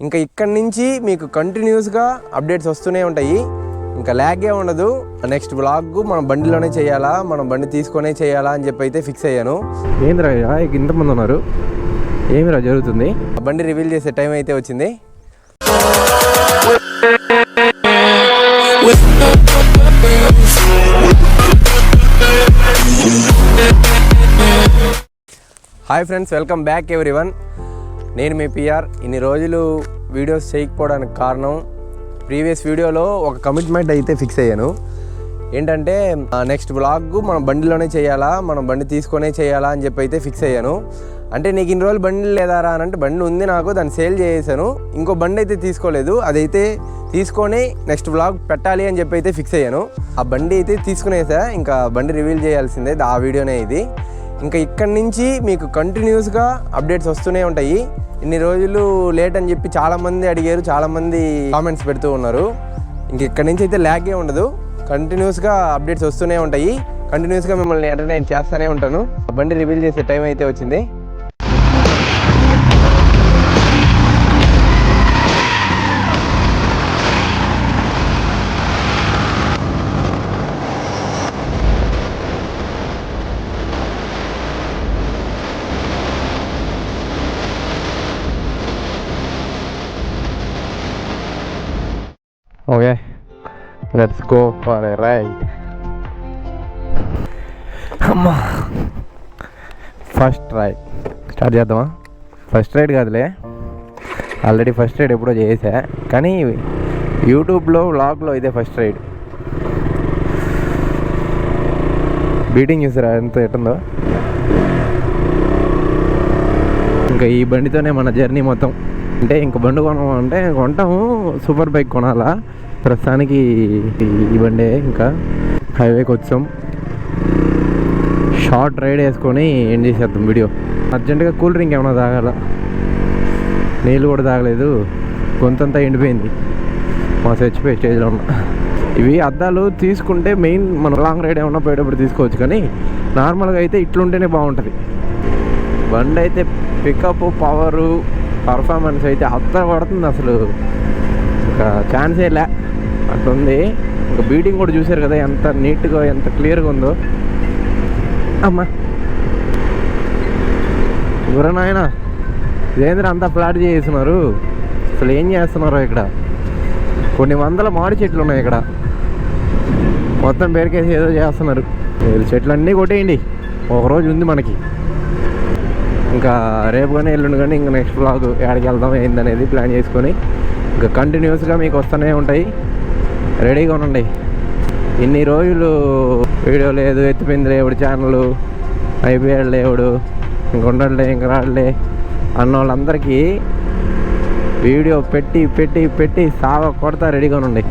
ఇంకా ఇక్కడి నుంచి మీకు కంటిన్యూస్గా అప్డేట్స్ వస్తూనే ఉంటాయి. ఇంకా ల్యాగే ఉండదు. నెక్స్ట్ బ్లాగ్ మనం బండిలోనే చేయాలా, మనం బండి తీసుకొనే చేయాలా అని చెప్పి అయితే ఫిక్స్ అయ్యాను. ఏంద్రా ఇంతమంది ఉన్నారు, ఏమిరా జరుగుతుంది? బండి రివీల్ చేసే టైం అయితే వచ్చింది. Hi friends, welcome back everyone. నేను మీ పిఆర్. ఇన్ని రోజులు వీడియోస్ చేయకపోవడానికి కారణం, ప్రీవియస్ వీడియోలో ఒక కమిట్మెంట్ అయితే ఫిక్స్ అయ్యాను. ఏంటంటే నెక్స్ట్ బ్లాగ్ మనం బండిలోనే చేయాలా, మనం బండి తీసుకొనే చేయాలా అని చెప్పి అయితే ఫిక్స్ అయ్యాను. అంటే నీకు ఇన్ని రోజులు బండి లేదారా అని అంటే, బండి ఉంది నాకు, దాన్ని సేల్ చేసేసాను. ఇంకో బండి అయితే తీసుకోలేదు, అదైతే తీసుకొని నెక్స్ట్ బ్లాగ్ పెట్టాలి అని చెప్పి అయితే ఫిక్స్ అయ్యాను. ఆ బండి అయితే తీసుకునేసా, ఇంకా బండి రివీల్ చేయాల్సిందే, ఆ వీడియోనే ఇది. ఇంకా ఇక్కడి నుంచి మీకు కంటిన్యూస్గా అప్డేట్స్ వస్తూనే ఉంటాయి. ఇన్ని రోజులు లేట్ అని చెప్పి చాలామంది అడిగారు, చాలామంది కామెంట్స్ పెడుతూ ఉన్నారు. ఇంక ఇక్కడి నుంచి అయితే ల్యాగే ఉండదు, కంటిన్యూస్గా అప్డేట్స్ వస్తూనే ఉంటాయి. కంటిన్యూస్గా మిమ్మల్ని ఎంటర్టైన్ చేస్తూనే ఉంటాను. బండి రివీల్ చేసే టైం అయితే వచ్చింది. Okay, let's go for a ride. అమ్మా, ఫస్ట్ రైడ్ స్టార్ట్ చేద్దామా? ఫస్ట్ రైడ్ కాదులే, ఆల్రెడీ ఫస్ట్ రైడ్ ఎప్పుడో చేసా, కానీ యూట్యూబ్లో వ్లాగ్లో ఇదే ఫస్ట్ రైడ్. బీటింగ్ చూసారా ఎంత ఎట్టుందో? ఇంకా ఈ బండితోనే మన జర్నీ మొత్తం. అంటే ఇంక బండి కొనాలంటే కొంటాము, సూపర్ బైక్ కొనాలా. ప్రస్తుతానికి ఈ బండే. ఇంకా హైవేకి వచ్చాం, షార్ట్ రైడ్ వేసుకొని ఏం చేసేద్దాం వీడియో. అర్జెంటుగా కూల్ డ్రింక్ ఏమైనా తాగాల, నీళ్ళు కూడా తాగలేదు, గొంతంతా ఎండిపోయింది, మా చచ్చిపోయే స్టేజ్లో ఉన్నా. ఇవి అద్దాలు తీసుకుంటే మెయిన్ మనం లాంగ్ రైడ్ ఏమన్నా పోయేటప్పుడు తీసుకోవచ్చు, కానీ నార్మల్గా అయితే ఇట్లుంటేనే బాగుంటుంది. బండి అయితే పికప్, పవరు, పర్ఫార్మెన్స్ అయితే అద్దర పడుతుంది, అసలు ఇంకా ఛాన్సే లే అట్లుంది. ఇంకా బీటింగ్ కూడా చూసారు కదా ఎంత నీట్గా, ఎంత క్లియర్గా ఉందో. అమ్మా గురనాయన, ఇదేంద్ర అంతా ఫ్లాట్ చేస్తున్నారు, అసలు ఏం చేస్తున్నారు ఇక్కడ? కొన్ని వందల మామిడి చెట్లు ఉన్నాయి ఇక్కడ, మొత్తం పేరుకేసి ఏదో చేస్తున్నారు. చెట్లన్నీ కొట్టేయండి, ఒకరోజు ఉంది మనకి. ఇంకా రేపు కానీ ఎల్లుండి కానీ ఇంకా నెక్స్ట్ బ్లాగ్ ఎక్కడికి వెళ్దాం ఏందనేది ప్లాన్ చేసుకొని ఇంకా కంటిన్యూస్గా మీకు వస్తూనే ఉంటాయి. రెడీగా ఉండండి. ఇన్ని రోజులు వీడియో లేదు, ఎత్తిపోయింది లేవుడు ఛానల్, అయిపోయాడు లేవుడు, ఇంక ఉండలే, ఇంక రాడలే అన్న వాళ్ళందరికీ వీడియో పెట్టి పెట్టి పెట్టి సావ కొడతా. రెడీగా ఉండండి.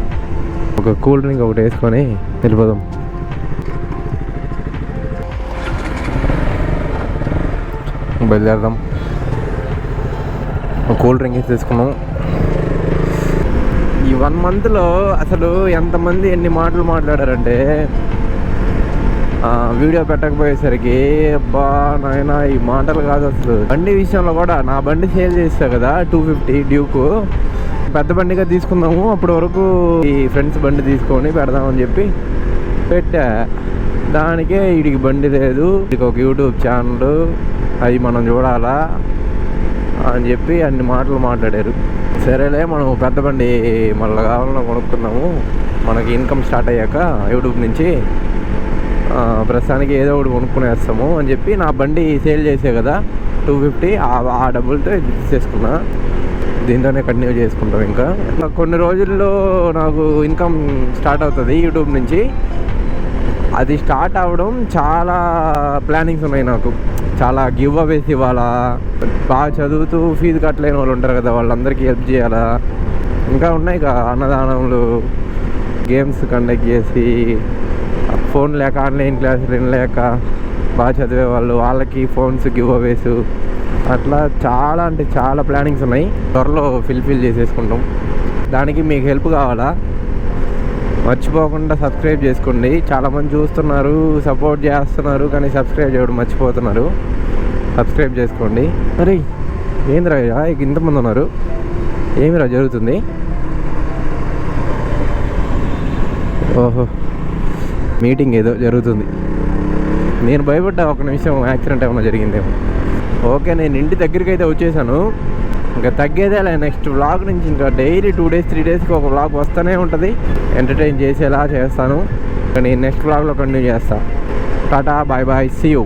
ఒక కూల్ డ్రింక్ ఒకటి వేసుకొని వెళ్ళిపోదాం. బయలుదేరదాం. కూల్ డ్రింక్ తీసుకున్నాం. ఈ 1 monthలో అసలు ఎంతమంది ఎన్ని మాటలు మాట్లాడారంటే, వీడియో పెట్టకపోయేసరికి అబ్బా నాయన ఈ మాటలు కాదు అసలు. బండి విషయంలో కూడా, నా బండి సేల్ చేస్తా కదా 250 డ్యూకు, పెద్ద బండిగా తీసుకుందాము, అప్పటి వరకు ఈ ఫ్రెండ్స్ బండి తీసుకొని పెడదామని చెప్పి పెట్టా. దానికే వీడికి బండి లేదు, వీడికి ఒక యూట్యూబ్ ఛానల్, అది మనం చూడాలా అని చెప్పి అన్ని మాటలు మాట్లాడారు. సరేలే, మనం పెద్ద బండి మళ్ళీ కావాలన్నా కొనుక్కుందాము, మనకి ఇన్కమ్ స్టార్ట్ అయ్యాక యూట్యూబ్ నుంచి ప్రస్తుతానికి ఏదో ఒకటి కొనుక్కునేస్తాము అని చెప్పి నా బండి సేల్ చేసే కదా 250, ఆ డబ్బులతో తీసేసుకున్నా. దీంతోనే కంటిన్యూ చేసుకుంటాం. ఇంకా కొన్ని రోజుల్లో నాకు ఇన్కమ్ స్టార్ట్ అవుతుంది యూట్యూబ్ నుంచి. అది స్టార్ట్ అవ్వడం చాలా ప్లానింగ్స్ ఉన్నాయి నాకు. చాలా గివ్ అవేస్ ఇవ్వాలా, బాగా చదువుతూ ఫీజు కట్టలేని వాళ్ళు ఉంటారు కదా, వాళ్ళందరికీ హెల్ప్ చేయాలా. ఇంకా ఉన్నాయి అన్నదానములు, గేమ్స్ కండక్ట్ చేసి, ఫోన్ లేక ఆన్లైన్ క్లాసులు లేక బాగా చదివే వాళ్ళు, వాళ్ళకి ఫోన్స్ గివ్ అవేస్, అట్లా చాలా అంటే చాలా ప్లానింగ్స్ ఉన్నాయి. త్వరలో ఫిల్ చేసేసుకుంటాం. దానికి మీకు హెల్ప్ కావాలా? మర్చిపోకుండా సబ్స్క్రైబ్ చేసుకోండి. చాలామంది చూస్తున్నారు, సపోర్ట్ చేస్తున్నారు, కానీ సబ్స్క్రైబ్ చేయడం మర్చిపోతున్నారు. సబ్స్క్రైబ్ చేసుకోండి. మరి ఏంద్రా ఇంతమంది ఉన్నారు, ఏమిరా జరుగుతుంది? ఓహో, మీటింగ్ ఏదో జరుగుతుంది. నేను భయపడ్డా ఒక నిమిషం యాక్సిడెంట్ ఏమైనా జరిగిందేమో. ఓకే, నేను ఇంటి దగ్గరికి అయితే వచ్చేసాను. ఇంకా తగ్గేదేలే. నెక్స్ట్ వ్లాగ్ నుంచి ఇంకా డైలీ 2 days 3 daysకి ఒక వ్లాగ్ వస్తూనే ఉంటుంది. ఎంటర్టైన్ చేసేలా చేస్తాను. నేను నెక్స్ట్ వ్లాగ్లో కంటిన్యూ చేస్తాను. టాటా, బాయ్ బాయ్, సీ యూ.